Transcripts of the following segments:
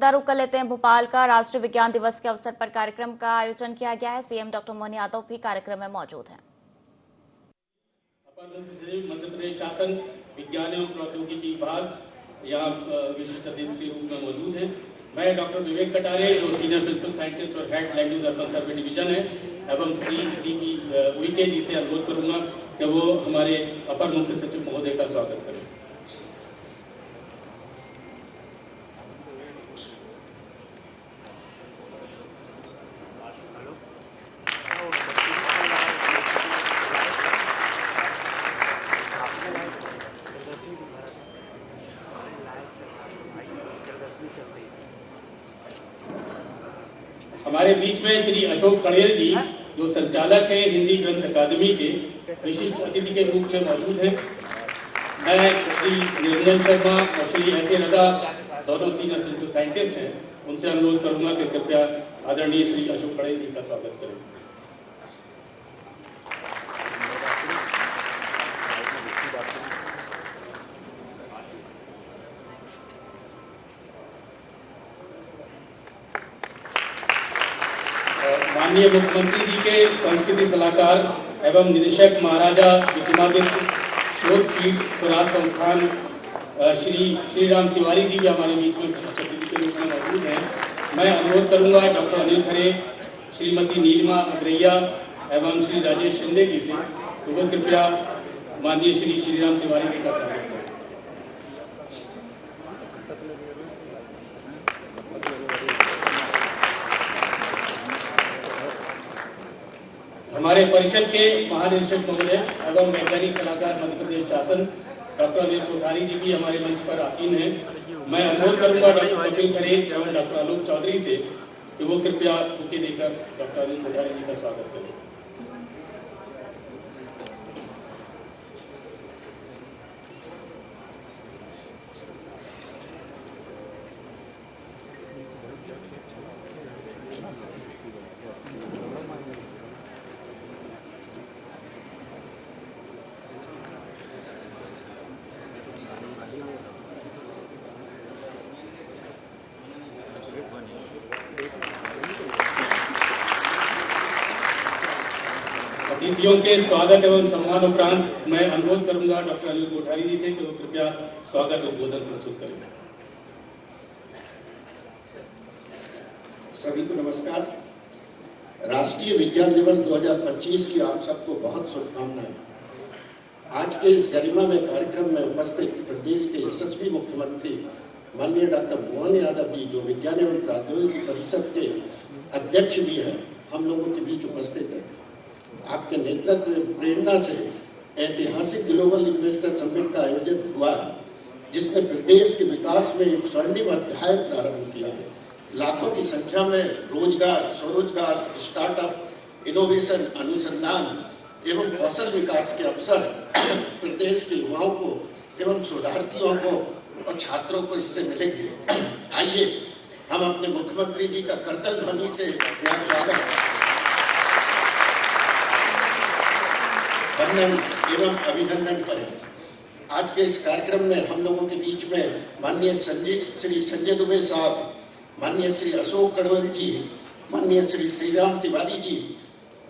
सीधा रुख कर लेते हैं भोपाल का। राष्ट्रीय विज्ञान दिवस के अवसर पर कार्यक्रम का आयोजन किया गया है। सीएम डॉक्टर मोहन यादव भी कार्यक्रम में मौजूद हैं। अपर मुख्य सचिव मध्य प्रदेश शासन विज्ञान एवं प्रौद्योगिकी विभाग यहाँ विशिष्ट अतिथि के रूप में मौजूद हैं। मैं डॉक्टर विवेक कटारे जो सीनियर प्रिंसिपल साइंटिस्ट और हेड लैंड यूज अर्बन सर्वे डिवीजन है एवं CP उइके जी से अनुरोध करूंगा कि वो हमारे अपर मुख्य सचिव महोदय का स्वागत करें। हमारे बीच में श्री अशोक कड़ेल जी जो संचालक हैं हिंदी ग्रंथ अकादमी के विशिष्ट अतिथि के रूप में मौजूद हैं। मैं श्री निरंजन शर्मा और श्री ऐसे रजा दोनों सीनियर प्रिंसिपल साइंटिस्ट हैं, उनसे अनुरोध करूंगा कि कृपया आदरणीय श्री अशोक कड़ेल जी का स्वागत करें। माननीय मुख्यमंत्री जी के संस्कृति सलाहकार एवं निदेशक महाराजा विक्रमादित्य शोध पीठ स्वराज संस्थान श्री राम तिवारी जी भी हमारे बीच में विशिष्ट अतिथि के रूप में मौजूद हैं। मैं अनुरोध करूंगा डॉक्टर अनिल खरे, श्रीमती नीलिमा अग्रैया एवं श्री राजेश शिंदे जी से तो वो कृपया माननीय श्री राम तिवारी जी का स्वागत करें। हमारे परिषद के महानिदेशक महोदय एवं वैज्ञानिक सलाहकार मध्य प्रदेश शासन डॉक्टर अनिल कोठारी जी भी हमारे मंच पर आसीन हैं। मैं अनुरोध करूंगा डॉक्टर कपिल खरे एवं डॉक्टर आलोक चौधरी से कि वो कृपया बुके देकर डॉक्टर अनिल कोठारी जी का स्वागत करें। अतिथियों के स्वागत एवं सम्मान उपरांत मैं अनुरोध करूंगा डॉक्टर अनिल कोठारी जी से कि वो कृपया स्वागत उद्बोधन प्रस्तुत करें। सभी को नमस्कार। राष्ट्रीय विज्ञान दिवस 2025 की आप सबको बहुत शुभकामनाएं। आज के इस गरिमामय कार्यक्रम में उपस्थित प्रदेश के यशस्वी मुख्यमंत्री माननीय डॉक्टर मोहन यादव जी जो विज्ञान एवं प्रौद्योगिकी परिषद के अध्यक्ष भी हैं, हम लोगों के बीच उपस्थित हैं। आपके नेतृत्व प्रेरणा से ऐतिहासिक ग्लोबल इन्वेस्टर समिट का आयोजन हुआ है, जिसने प्रदेश के विकास में एक स्वर्णिम अध्याय प्रारंभ किया है। लाखों की संख्या में रोजगार, स्वरोजगार, स्टार्टअप, इनोवेशन, अनुसंधान एवं कौशल विकास के अवसर प्रदेश के युवाओं को एवं शोधार्थियों को और छात्रों को इससे मिलेंगे। आइए हम अपने मुख्यमंत्री जी का करतल ध्वनि से यहाँ स्वागत वंदन एवं अभिनंदन करें। आज के इस कार्यक्रम में हम लोगों के बीच में माननीय श्री संजय दुबे साहब, माननीय श्री अशोक कड़ेल जी, माननीय श्री राम तिवारी जी,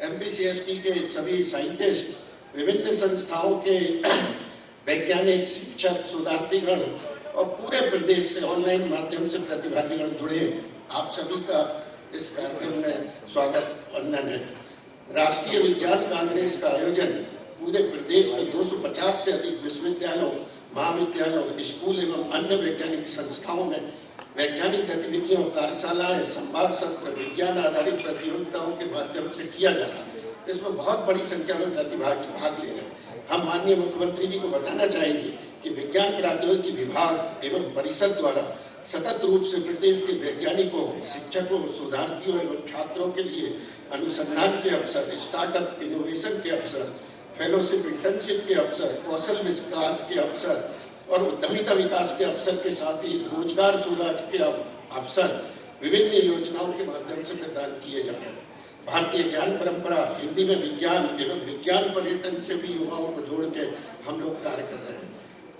MPCST के सभी साइंटिस्ट, विभिन्न संस्थाओं के वैज्ञानिक, शिक्षक, शोधार्थीगण और पूरे प्रदेश से ऑनलाइन माध्यम से प्रतिभागीगण जुड़े हैं। आप सभी का इस कार्यक्रम में स्वागत वंदन है। राष्ट्रीय विज्ञान कांग्रेस का आयोजन पूरे प्रदेश में 250 से अधिक विश्वविद्यालयों, महाविद्यालयों, स्कूल एवं अन्य वैज्ञानिक संस्थाओं में वैज्ञानिक गतिविधियों, कार्यशालाएं, संवाद सत्र, विज्ञान आधारित प्रतियोगिताओं के माध्यम से किया जा रहा है। इसमें बहुत बड़ी संख्या में प्रतिभागी भाग ले रहे हैं। हम माननीय मुख्यमंत्री जी को बताना चाहेंगे कि विज्ञान प्रौद्योगिकी विभाग एवं परिषद द्वारा सतत रूप से प्रदेश के वैज्ञानिकों, शिक्षकों, शोधार्थियों एवं छात्रों के लिए अनुसंधान के अवसर, स्टार्टअप, इनोवेशन के अवसर, फेलोशिप, इंटर्नशिप के अवसर, कौशल विकास के अवसर और उद्यमिता विकास के अवसर के साथ ही रोजगार सुराज के अवसर विभिन्न योजनाओं के माध्यम से प्रदान किए जा रहे हैं। भारतीय ज्ञान परंपरा, हिंदी में विज्ञान एवं विज्ञान पर्यटन से भी युवाओं को जोड़ के हम लोग कार्य कर रहे हैं।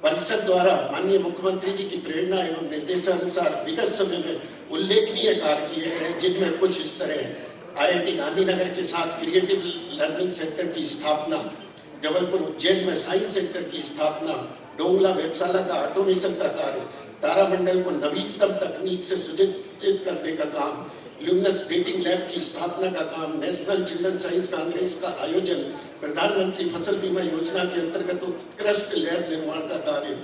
परिषद द्वारा माननीय मुख्यमंत्री जी की प्रेरणा एवं निर्देशानुसार विगत समय में उल्लेखनीय कार्य किए हैं, जिनमें कुछ इस तरह IIT गांधीनगर के साथ क्रिएटिव लर्निंग सेंटर की स्थापना, जबलपुर उज्जैन में साइंस सेंटर की स्थापना, डोंगला वेधशाला का ऑटोमेशन का कार्य, तारामंडल को नवीनतम तकनीक से सुसज्जित करने का काम, ल्यूमिनस डेटिंग लैब की स्थापना का काम, नेशनल चिल्ड्रन साइंस कांग्रेस का आयोजन, प्रधानमंत्री फसल बीमा योजना के अंतर्गत उत्कृष्ट लैब निर्माण का कार्य,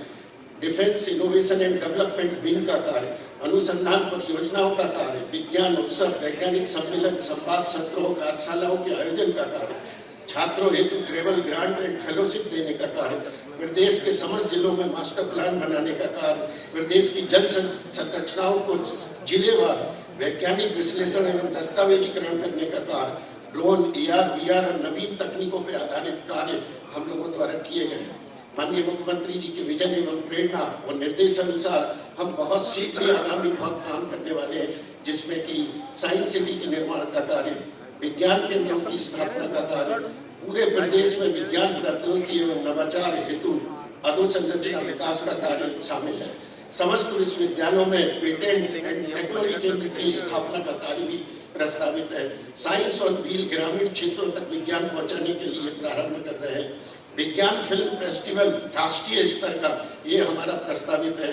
defence innovation and development wing का कार्य, अनुसंधान परियोजनाओं का कार्य, विज्ञान उत्सव, वैज्ञानिक सम्मेलन, संवाद सत्रों, कार्यशालाओं के आयोजन का कार्य, छात्रों हेतु ट्रेवल ग्रांट एंड फेलोशिप देने का कार्य, प्रदेश के समस्त जिलों में मास्टर प्लान बनाने का कार्य, प्रदेश की जल संरचनाओं को जिलेवार वैज्ञानिक विश्लेषण एवं दस्तावेजीकरण करने का कार्य, ड्रोन, AR, VR और नवीन तकनीकों पर आधारित कार्य हम लोगों द्वारा किए गए हैं। माननीय मुख्यमंत्री जी के विजन एवं प्रेरणा और निर्देश अनुसार हम बहुत शीघ्र आगामी बहुत काम करने वाले हैं, जिसमें कि साइंस सिटी के निर्माण का कार्य, विज्ञान केंद्रों की स्थापना का कार्य, पूरे प्रदेश में विज्ञान प्रौद्योगिकी एवं नवाचार हेतु अधोसंरचना विकास का कार्य शामिल है। समस्त विश्वविद्यालयों में पेटेंट एंड टेक्नोलॉजी केंद्र की स्थापना का कार्य भी प्रस्तावित है। साइंस और व्हील ग्रामीण क्षेत्रों तक विज्ञान पहुंचाने के लिए प्रारंभ कर रहे हैं। विज्ञान फिल्म फेस्टिवल राष्ट्रीय स्तर का ये हमारा प्रस्तावित है।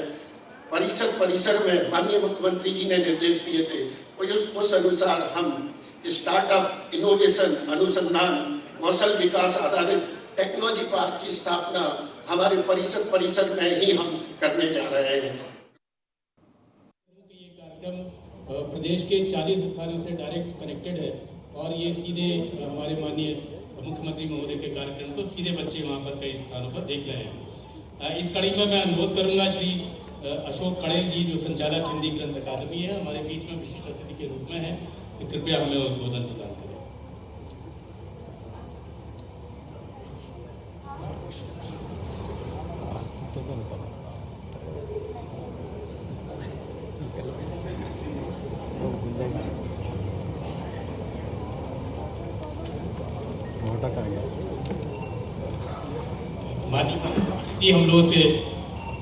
परिसर में माननीय मुख्यमंत्री जी ने निर्देश दिए थे, उस अनुसार हम स्टार्टअप, इनोवेशन, अनुसंधान, कौशल विकास आधारित टेक्नोलॉजी पार्क की स्थापना हमारे परिसर में ही हम करने जा रहे हैं। ये कार्यक्रम प्रदेश के 40 स्थानों से डायरेक्ट कनेक्टेड है और ये सीधे हमारे माननीय मुख्यमंत्री महोदय के कार्यक्रम को सीधे बच्चे वहाँ पर कई स्थानों पर देख रहे हैं। इस कड़ी में मैं अनुरोध करूंगा श्री अशोक कड़ेल जी, जो संचालक हिंदी ग्रंथ अकादमी है, हमारे बीच में विशिष्ट अतिथि के रूप में है, कृपया हमें उद्बोधन प्रदान करें। माननीय हम लोगों से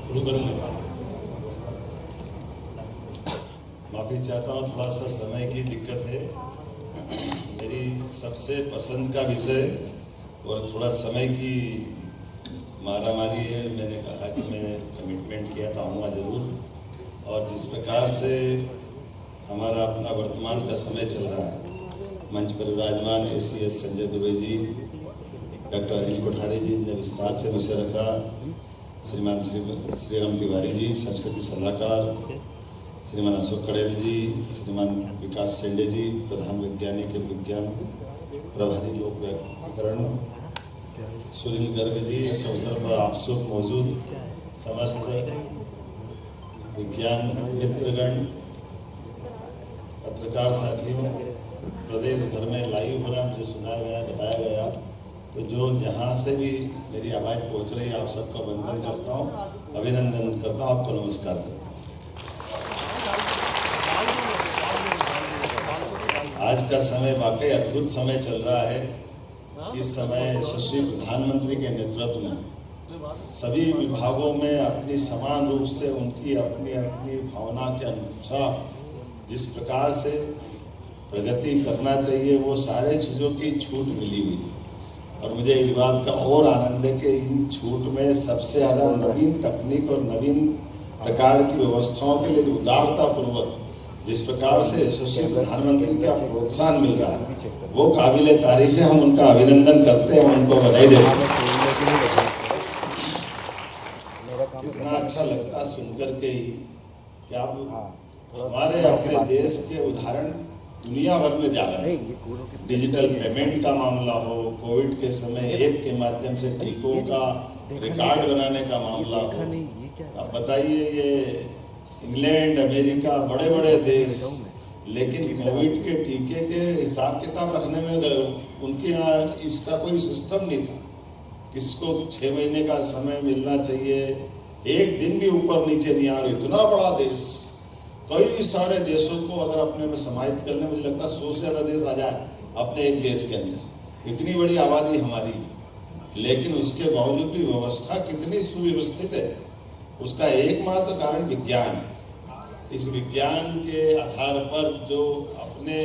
शुरू करूंगा। माफी चाहता हूँ, थोड़ा सा समय की दिक्कत है। मेरी सबसे पसंद का विषय और थोड़ा समय की मारामारी है। मैंने कहा कि मैं कमिटमेंट किया था, आऊँगा जरूर। और जिस प्रकार से हमारा अपना वर्तमान का समय चल रहा है, मंच पर विराजमान ACS संजय दुबे जी, डॉक्टर अनिल कोठारी जी ने विस्तार से विषय रखा, श्रीमान श्रीराम तिवारी जी संस्कृति सलाहकार, श्रीमान अशोक कड़ेल जी, श्रीमान विकास सेंडे जी प्रधान वैज्ञानिक विज्ञान प्रभारी लोक व्याकरण, सुनील गर्ग जी, इस अवसर पर आप सब मौजूद समस्त विज्ञान मित्रगण, पत्रकार साथियों, प्रदेश भर में लाइव प्रोग्राम जो सुनाया गया, बताया गया, तो जो जहाँ से भी मेरी आवाज़ पहुँच रही है, आप सबका वंदन करता हूँ, अभिनंदन करता हूँ, आपको नमस्कार करता हूँ। आज का समय वाकई अद्भुत समय चल रहा है। इस समय यशस्वी प्रधानमंत्री के नेतृत्व में सभी विभागों में अपनी समान रूप से उनकी अपनी अपनी भावना के अनुसार जिस प्रकार से प्रगति करना चाहिए, वो सारे चीज़ों की छूट मिली हुई है। और मुझे इस बात का और आनंद है कि इन छूट में सबसे ज़्यादा नवीन तकनीक और नवीन प्रकार की व्यवस्थाओं के लिए उदारता पूर्वक जिस प्रकार से यशस्वी प्रधानमंत्री का प्रोत्साहन मिल रहा है, वो काबिले तारीफ है। हम उनका अभिनंदन करते हैं, उनको बधाई देते हैं। कितना अच्छा लगता सुनकर के ही कि आप हमारे अपने देश के उदाहरण दुनिया भर में जा रहे हैं। डिजिटल पेमेंट का मामला हो, कोविड के समय ऐप के माध्यम से टीकों का रिकॉर्ड बनाने का मामला हो। आप बताइए, ये इंग्लैंड, अमेरिका, बड़े बड़े देश, लेकिन कोविड के टीके के हिसाब किताब रखने में उनके यहाँ इसका कोई सिस्टम नहीं था। किसको 6 महीने का समय मिलना चाहिए, एक दिन भी ऊपर नीचे नहीं आ रही। इतना बड़ा देश, कई सारे देशों को अगर अपने में समाहित करने, मुझे लगता है 100 से ज़्यादा देश आ जाए अपने एक देश के अंदर। इतनी बड़ी आबादी हमारी है, लेकिन उसके बावजूद भी व्यवस्था कितनी सुव्यवस्थित है, उसका एकमात्र कारण विज्ञान है। इस विज्ञान के आधार पर जो अपने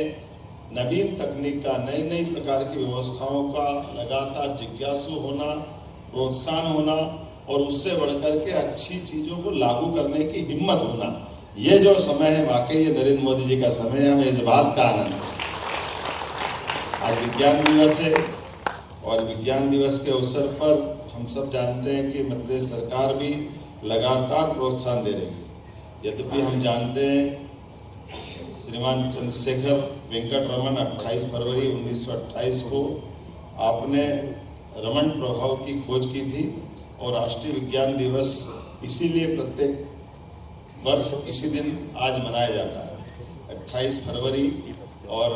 नवीन तकनीक का, नई नई प्रकार की व्यवस्थाओं का लगातार जिज्ञासु होना, प्रोत्साहन होना और उससे बढ़कर के अच्छी चीजों को लागू करने की हिम्मत होना, ये जो समय है वाकई ये नरेंद्र मोदी जी का समय है। हमें इस बात का आनंद है। आज विज्ञान दिवस है और विज्ञान दिवस के अवसर पर हम सब जानते हैं कि मध्य प्रदेश सरकार भी लगातार प्रोत्साहन दे रही है। यद्यपि हम जानते हैं श्रीमान चंद्रशेखर वेंकट रमन 28 फरवरी 1928 को आपने रमन प्रभाव की खोज की थी और राष्ट्रीय विज्ञान दिवस इसीलिए प्रत्येक वर्ष इसी दिन आज मनाया जाता है 28 फरवरी। और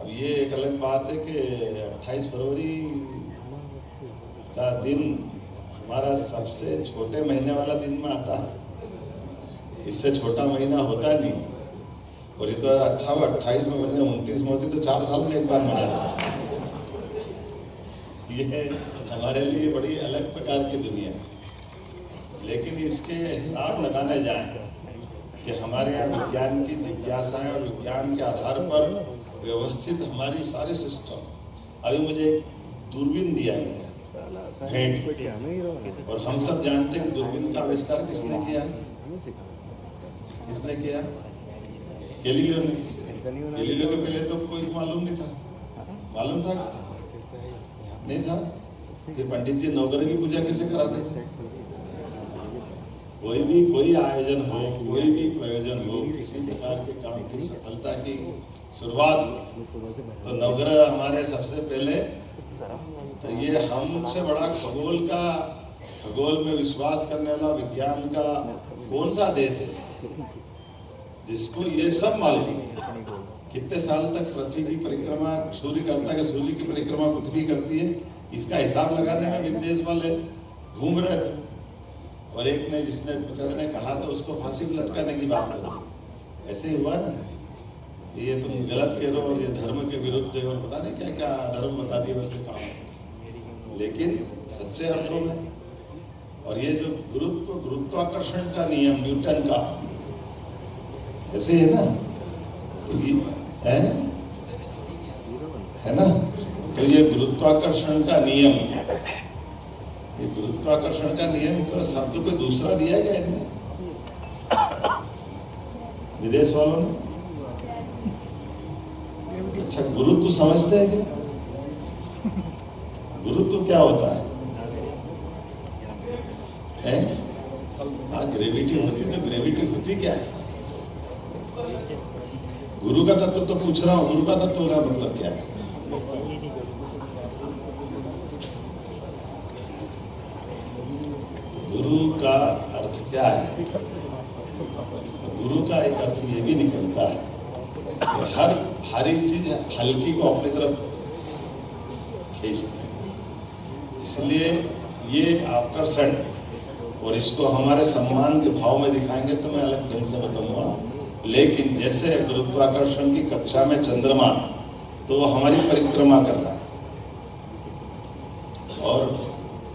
अब ये एक अलग बात है कि 28 फरवरी का दिन हमारा सबसे छोटे महीने वाला दिन में आता है, इससे छोटा महीना होता नहीं। और ये तो अच्छा हुआ 28 में बने, 29 में होती तो 4 साल में एक बार मनाते। ये हमारे लिए बड़ी अलग प्रकार की दुनिया है, लेकिन इसके हिसाब लगाने जाएं कि हमारे यहाँ विज्ञान की जिज्ञासाएं और विज्ञान के आधार पर व्यवस्थित हमारी सारे सिस्टम। अभी मुझे दूरबीन दिया गया भेंट, और हम सब जानते हैं कि दूरबीन का आविष्कार किसने किया? किसने किया? गैलीलियो ने। गैलीलियो के पहले तो कोई मालूम नहीं था। मालूम था? नहीं था। फिर पंडित जी नवग्रह की पूजा कैसे कराते थे? कोई भी कोई आयोजन हो, कोई भी प्रयोजन हो, किसी प्रकार के काम की सफलता की शुरुआत तो नवग्रह हमारे सबसे पहले। तो ये हमसे बड़ा खगोल में विश्वास करने वाला विज्ञान का कौन सा देश है जिसको ये सब मालूम है? कितने साल तक पृथ्वी की परिक्रमा सूर्य करता है, सूर्य की परिक्रमा पृथ्वी करती है, इसका हिसाब लगाने में विदेश वाले घूम रहे थे। और एक ने जिसने बेचारे ने कहा तो उसको फांसी पर लटकाने की बात कर। ऐसे हुआ ना, ये तुम गलत कह रहे हो और ये धर्म के विरुद्ध है और पता नहीं क्या क्या धर्म बता दिया उसके काम, लेकिन सच्चे अर्थों में। और ये जो गुरुत्वाकर्षण का नियम न्यूटन का ऐसे है ना, तो ये है ना, तो ये गुरुत्वाकर्षण का नियम, ये गुरुत्वाकर्षण का नियम का शब्द को दूसरा दिया गया है विदेश वालों ने। अच्छा, गुरुत्व समझते हैं क्या? गुरुत्व क्या होता है? हाँ, ग्रेविटी होती तो ग्रेविटी होती क्या है? गुरु का तत्व तो पूछ रहा हूं, गुरु का तत्व का मतलब क्या है? गुरु का अर्थ क्या है? गुरु का एक अर्थ ये भी निकलता है कि हर भारी चीज हल्की को अपनी तरफ खींचती है। इसलिए ये आकर्षण, और इसको हमारे सम्मान के भाव में दिखाएंगे तो मैं अलग ढंग से बताऊंगा। लेकिन जैसे गुरुत्वाकर्षण की कक्षा में चंद्रमा, तो वो हमारी परिक्रमा कर रहा है, और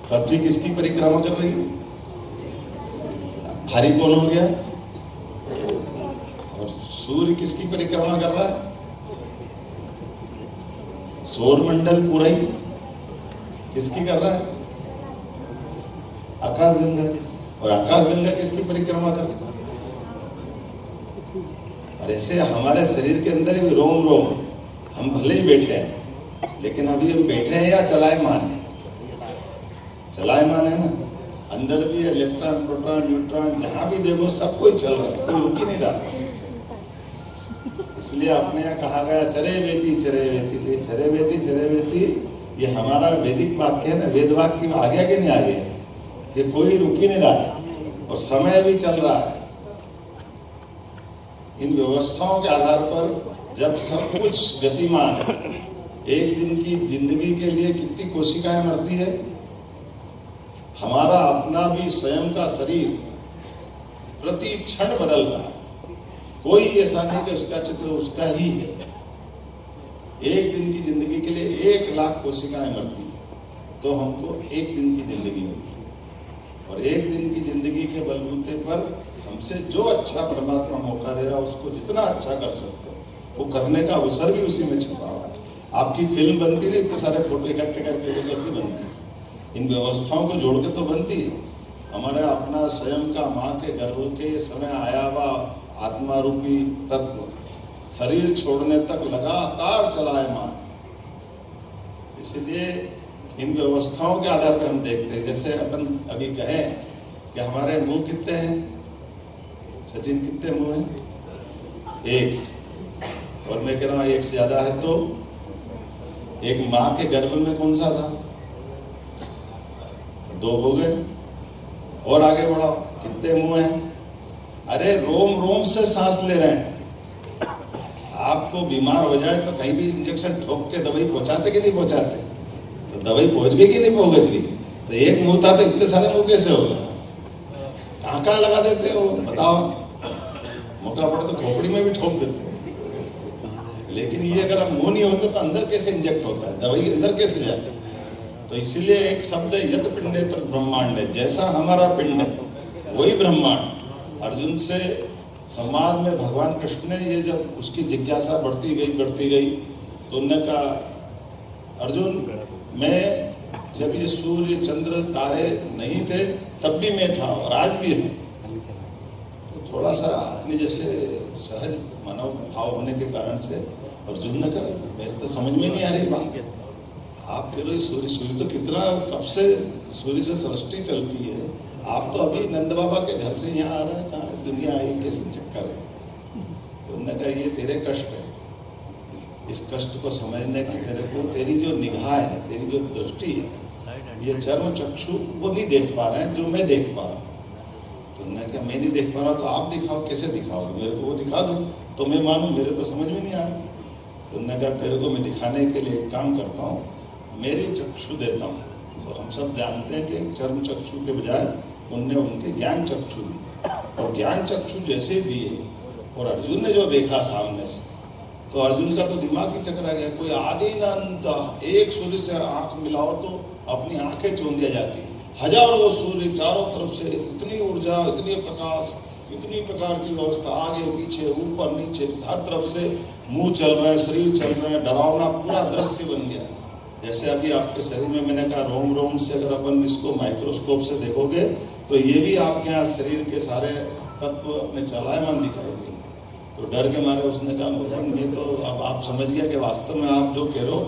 पृथ्वी किसकी परिक्रमा कर रही है? भारी कौन हो गया? और सूर्य किसकी परिक्रमा कर रहा है? सौरमंडल पूरा ही किसकी कर रहा है? आकाशगंगा। और आकाशगंगा किसकी परिक्रमा कर रही है? और ऐसे हमारे शरीर के अंदर भी रोम रोम, हम भले ही बैठे हैं, लेकिन अभी हम बैठे हैं या चलायमान है? चलायमान है ना। अंदर भी इलेक्ट्रॉन, प्रोटॉन, न्यूट्रॉन, जहां भी देखो सब कोई चल रहा है, कोई रुक ही नहीं रहा। इसलिए अपने यहाँ कहा गया चरे वेती चरे वेती थे, चरे वेती ये हमारा वैदिक वाक्य है ना, वेद वाक्य में आ गया कि नहीं आ गया? कि कोई रुक ही नहीं रहा है और समय भी चल रहा है। इन व्यवस्थाओं के आधार पर जब सब कुछ गतिमान, एक दिन की जिंदगी के लिए कितनी कोशिकाएं मरती है, हमारा अपना भी स्वयं का शरीर प्रति क्षण बदल रहा है। कोई ऐसा नहीं कि उसका चित्र उसका ही है। एक दिन की जिंदगी के लिए 1 लाख कोशिकाएं मरती है, तो हमको एक दिन की जिंदगी मिलती है। और एक दिन की जिंदगी के बलबूते पर हमसे जो अच्छा परमात्मा मौका दे रहा है उसको जितना अच्छा कर सकते हो वो करने का अवसर भी उसी में छिपा हुआ है। आपकी फिल्म बनती नहीं, इतने सारे फोटो इकट्ठे करके कैसे बनती, इन व्यवस्थाओं को जोड़ के तो बनती है। हमारा अपना स्वयं का माँ के गर्भ के समय आया हुआ आत्मा रूपी तत्व शरीर छोड़ने तक लगातार चलायमान। इसलिए इन व्यवस्थाओं के आधार पर हम देखते हैं। जैसे अपन अभी कहें कि हमारे मुंह कितने हैं, सचिन कितने मुंह हैं? एक। और मैं कह रहा हूं एक से ज्यादा है तो एक मां के गर्भ में कौन सा था? तो 2 हो गए। और आगे बढ़ाओ, कितने मुंह हैं? अरे रोम रोम से सांस ले रहे हैं। आपको बीमार हो जाए तो कहीं भी इंजेक्शन ठोक के दवाई पहुंचाते कि नहीं पहुंचाते? तो दवाई पहुंच गई कि नहीं पहुंच गई? तो एक मुंह था तो इतने सारे मुंह कैसे होगा? कहां कहां लगा देते हो बताओ? मौका पड़े तो खोपड़ी में भी ठोक देते हैं। लेकिन ये अगर अब मुंह नहीं होता तो अंदर कैसे इंजेक्ट होता है, दवाई अंदर कैसे जाती है? तो इसीलिए एक शब्द है यत पिंडेतर ब्रह्मांड है। जैसा हमारा पिंड है वही ब्रह्मांड। अर्जुन से संवाद में भगवान कृष्ण ने ये जब उसकी जिज्ञासा बढ़ती गई तो उन्होंने कहा अर्जुन मैं जब ये सूर्य चंद्र तारे नहीं थे तब भी मैं था और आज भी हूं। तो थोड़ा सा अपने जैसे सहज मानव भाव होने के कारण से अर्जुन ने कहा मेरे तो समझ में नहीं आ रही बात। आप कह लो सूर्य तो कितना कब से सूर्य से सृष्टि चलती है, आप तो अभी नंद बाबा के घर से यहाँ आ रहे हैं, कहाँ दुनिया आई कैसे चक्कर है? तो उन्होंने कहा ये तेरे कष्ट है, इस कष्ट को समझने की तेरे को तेरी जो निगाह है, तेरी जो दृष्टि है, ये चर्म चक्षु वो नहीं देख पा रहे हैं जो मैं देख पा रहा हूँ। तो उन्होंने कहा मैं नहीं देख पा रहा तो आप दिखाओ, कैसे दिखाओगे? मेरे को वो दिखा दो तो मैं मानूं, मेरे तो समझ में नहीं आ रहा। तो उन्होंने कहा तेरे को मैं दिखाने के लिए एक काम करता हूँ, मेरी चक्षु देता हूँ। तो हम सब जानते हैं कि चर्म चक्षु के बजाय उनने उनके ज्ञान चक्षु दिए, और ज्ञान चक्षु जैसे दिए और अर्जुन ने जो देखा सामने से, तो अर्जुन का तो दिमाग ही चकरा गया। कोई आदि ना अंत, एक सूर्य से आंख मिलाओ तो अपनी आंखें चूंद दिया जाती, हजारों सूर्य चारों तरफ से, इतनी ऊर्जा, इतनी प्रकाश, इतनी प्रकार की व्यवस्था, आगे पीछे ऊपर नीचे हर तरफ से मुंह चल रहा है, शरीर चल रहा है, डरावना पूरा दृश्य बन गया। जैसे अभी आपके शरीर में मैंने कहा रोम रोम से अगर अपन इसको माइक्रोस्कोप से देखोगे तो ये भी आपके यहाँ शरीर के सारे तत्व अपने चलायमान दिखाई देंगे। तो डर के मारे उसने कहा भगवान ये तो अब आप समझ गया कि वास्तव में आप जो कह रहे हो,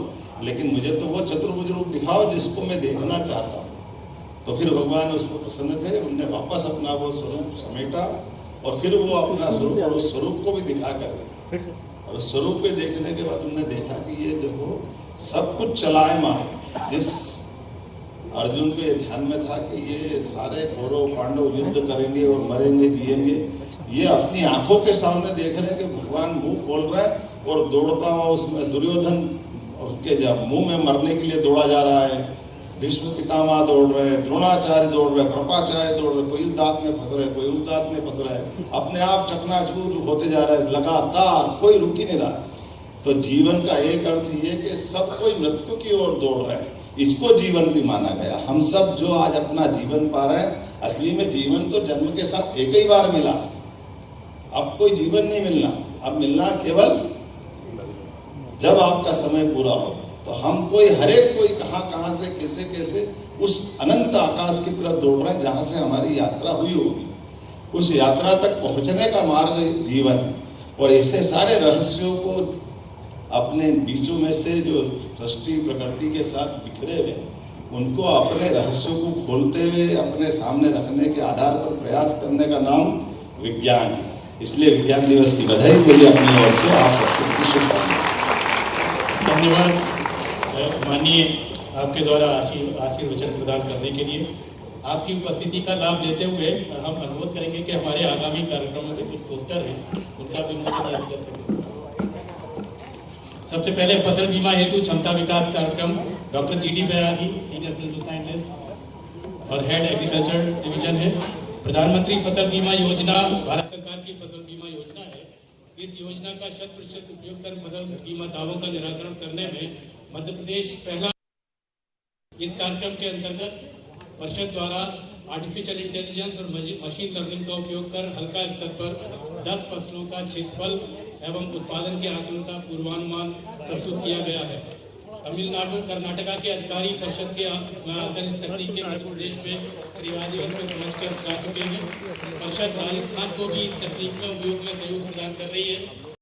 लेकिन मुझे तो वो चतुर्भुज रूप दिखाओ जिसको मैं देखना चाहता हूँ। तो फिर भगवान उसको प्रसन्न थे, उनने वापस अपना वो स्वरूप समेटा और फिर वो अपना स्वरूप और उस स्वरूप को भी दिखा कर, और उस स्वरूप को देखने के बाद उन्होंने देखा कि ये देखो सब कुछ चलायमान। जिस अर्जुन को ये ध्यान में था कि ये सारे कौरव पांडव युद्ध करेंगे और मरेंगे जिएंगे, ये अपनी आंखों के सामने देख रहे हैं कि भगवान मुंह खोल रहा है और दौड़ता हुआ उसमें दुर्योधन उसके जब मुंह में मरने के लिए दौड़ा जा रहा है, भीष्म पितामह दौड़ रहे हैं, द्रोणाचार्य दौड़ रहे हैं, कृपाचार्य दौड़ रहे, कोई इस दांत में फंस रहे, कोई उस दांत में फंस रहा है, अपने आप चकनाचूर होते जा रहा है, लगातार कोई रुक ही नहीं रहा। तो जीवन का एक अर्थ ये कि सब कोई मृत्यु की ओर दौड़ रहे हैं, इसको जीवन भी माना गया। हम सब जो आज अपना जीवन पा रहे हैं, असली में जीवन तो जन्म के साथ एक ही बार मिला, अब कोई जीवन नहीं मिलना, अब मिलना केवल जब आपका समय पूरा होगा। तो हम कोई हरेक कोई कहां से कैसे कैसे उस अनंत आकाश की तरफ दौड़ रहे हैं जहां से हमारी यात्रा हुई होगी। उस यात्रा तक पहुंचने का मार्ग जीवन है, और ऐसे सारे रहस्यों को अपने बीचों में से जो सृष्टि प्रकृति के साथ बिखरे हुए उनको अपने रहस्यों को खोलते हुए अपने सामने रखने के आधार पर प्रयास करने का नाम विज्ञान है। इसलिए विज्ञान दिवस की बधाई बोलिए अपनी ओर से आप सबको शुभकामनाएं। धन्यवाद माननीय आपके द्वारा आशीर्वचन प्रदान करने के लिए। आपकी उपस्थिति का लाभ लेते हुए हम अनुरोध करेंगे कि हमारे आगामी कार्यक्रमों के कुछ पोस्टर हैं उनका भी विमोचन कर सकें। सबसे पहले फसल बीमा हेतु क्षमता विकास कार्यक्रम डॉक्टर जीडी बैरागी, सीनियर प्रिंसिपल साइंटिस्ट और हेड एग्रीकल्चर डिवीजन है। प्रधानमंत्री फसल बीमा योजना भारत सरकार की फसल बीमा योजना है। इस योजना का 100% उपयोग कर फसल बीमा दावों का निराकरण करने में मध्य प्रदेश पहला। इस कार्यक्रम के अंतर्गत परिषद द्वारा आर्टिफिशियल इंटेलिजेंस और मशीन लर्निंग का उपयोग कर हल्का स्तर पर 10 फसलों का क्षेत्रफल एवं उत्पादन के आकलन का पूर्वानुमान प्रस्तुत किया गया है। तमिलनाडु कर्नाटका के अधिकारी परिषद के आकर इस तकनीक के मध्य प्रदेश में परिवादियों को समझकर जा चुके हैं। परिषद राजस्थान को भी इस तकनीक के उपयोग में सहयोग प्रदान कर रही है।